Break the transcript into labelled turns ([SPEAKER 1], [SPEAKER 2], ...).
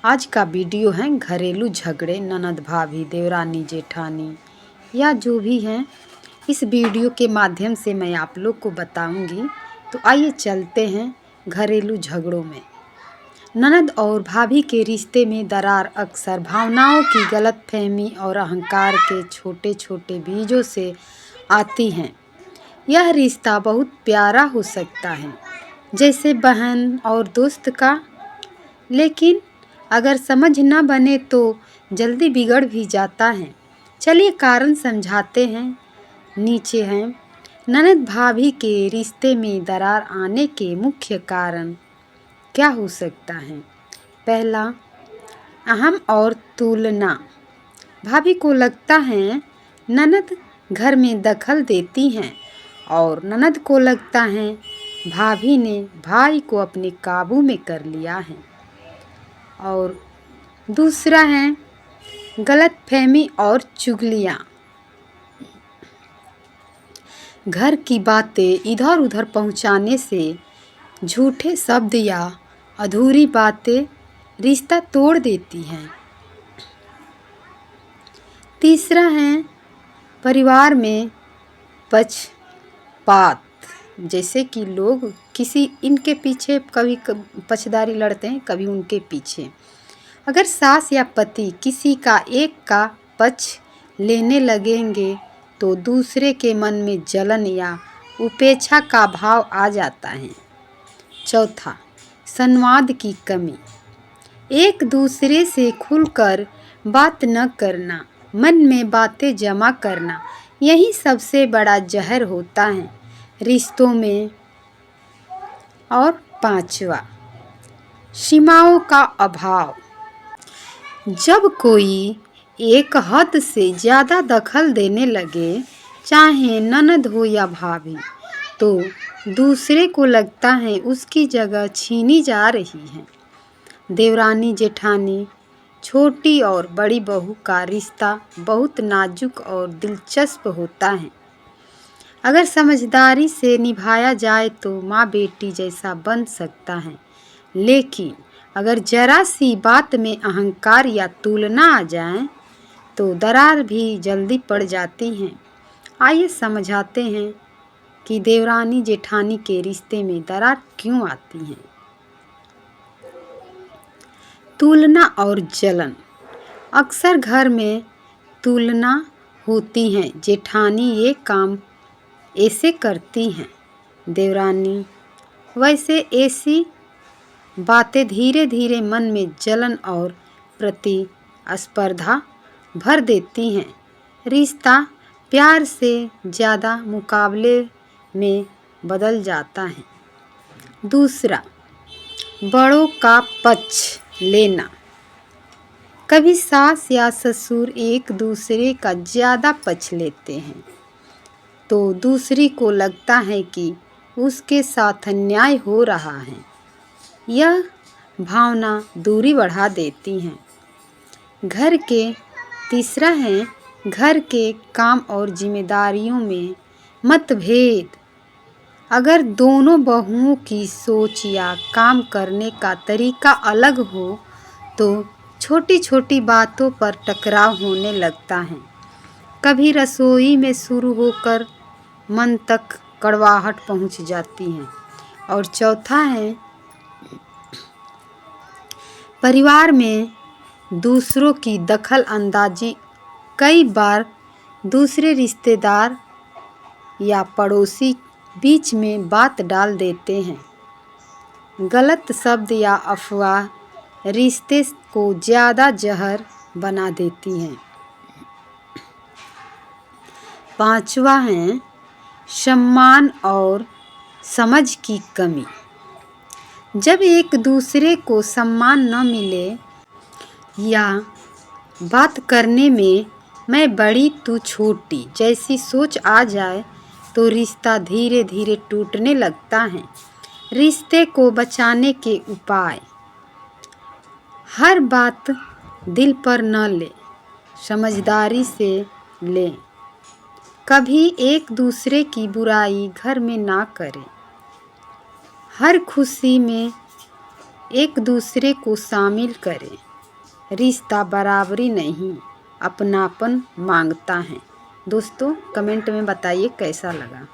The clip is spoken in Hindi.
[SPEAKER 1] आज का वीडियो है घरेलू झगड़े, ननद भाभी, देवरानी जेठानी या जो भी हैं। इस वीडियो के माध्यम से मैं आप लोग को बताऊंगी। तो आइए चलते हैं घरेलू झगड़ों में। ननद और भाभी के रिश्ते में दरार अक्सर भावनाओं की गलतफहमी और अहंकार के छोटे छोटे बीजों से आती हैं। यह रिश्ता बहुत प्यारा हो सकता है, जैसे बहन और दोस्त का, लेकिन अगर समझ न बने तो जल्दी बिगड़ भी जाता है। चलिए कारण समझाते हैं। नीचे हैं ननद भाभी के रिश्ते में दरार आने के मुख्य कारण क्या हो सकता है। पहला, अहम और तुलना। भाभी को लगता है ननद घर में दखल देती हैं और ननद को लगता है भाभी ने भाई को अपने काबू में कर लिया है। और दूसरा है गलतफहमी और चुगलियाँ। घर की बातें इधर उधर पहुंचाने से झूठे शब्द या अधूरी बातें रिश्ता तोड़ देती हैं। तीसरा है परिवार में पक्षपात, जैसे कि लोग किसी इनके पीछे कभी पक्षधारी लड़ते हैं, कभी उनके पीछे। अगर सास या पति किसी का एक का पक्ष लेने लगेंगे तो दूसरे के मन में जलन या उपेक्षा का भाव आ जाता है। चौथा, संवाद की कमी। एक दूसरे से खुलकर बात न करना, मन में बातें जमा करना, यही सबसे बड़ा जहर होता है रिश्तों में। और पांचवा, सीमाओं का अभाव। जब कोई एक हद से ज़्यादा दखल देने लगे, चाहे ननद हो या भाभी, तो दूसरे को लगता है उसकी जगह छीनी जा रही है। देवरानी जेठानी, छोटी और बड़ी बहू का रिश्ता बहुत नाजुक और दिलचस्प होता है। अगर समझदारी से निभाया जाए तो माँ बेटी जैसा बन सकता है, लेकिन अगर जरा सी बात में अहंकार या तुलना आ जाए तो दरार भी जल्दी पड़ जाती हैं। आइए समझाते हैं कि देवरानी जेठानी के रिश्ते में दरार क्यों आती है। तुलना और जलन। अक्सर घर में तुलना होती है। जेठानी ये काम ऐसे करती हैं, देवरानी वैसे। ऐसी बातें धीरे धीरे मन में जलन और प्रतिस्पर्धा भर देती हैं। रिश्ता प्यार से ज़्यादा मुकाबले में बदल जाता है। दूसरा, बड़ों का पक्ष लेना। कभी सास या ससुर एक दूसरे का ज़्यादा पक्ष लेते हैं तो दूसरी को लगता है कि उसके साथ अन्याय हो रहा है। यह भावना दूरी बढ़ा देती हैं। तीसरा है घर के काम और जिम्मेदारियों में मतभेद। अगर दोनों बहुओं की सोच या काम करने का तरीका अलग हो तो छोटी छोटी बातों पर टकराव होने लगता है। कभी रसोई में शुरू होकर मन तक कड़वाहट पहुंच जाती है। और चौथा है परिवार में दूसरों की दखल अंदाजी। कई बार दूसरे रिश्तेदार या पड़ोसी बीच में बात डाल देते हैं। गलत शब्द या अफवाह रिश्ते को ज़्यादा जहर बना देती हैं। पांचवा है सम्मान और समझ की कमी। जब एक दूसरे को सम्मान न मिले या बात करने में मैं बड़ी तू छोटी जैसी सोच आ जाए तो रिश्ता धीरे धीरे टूटने लगता है। रिश्ते को बचाने के उपाय। हर बात दिल पर न ले, समझदारी से लें। कभी एक दूसरे की बुराई घर में ना करें। हर खुशी में एक दूसरे को शामिल करें। रिश्ता बराबरी नहीं अपनापन मांगता है। दोस्तों कमेंट में बताइए कैसा लगा।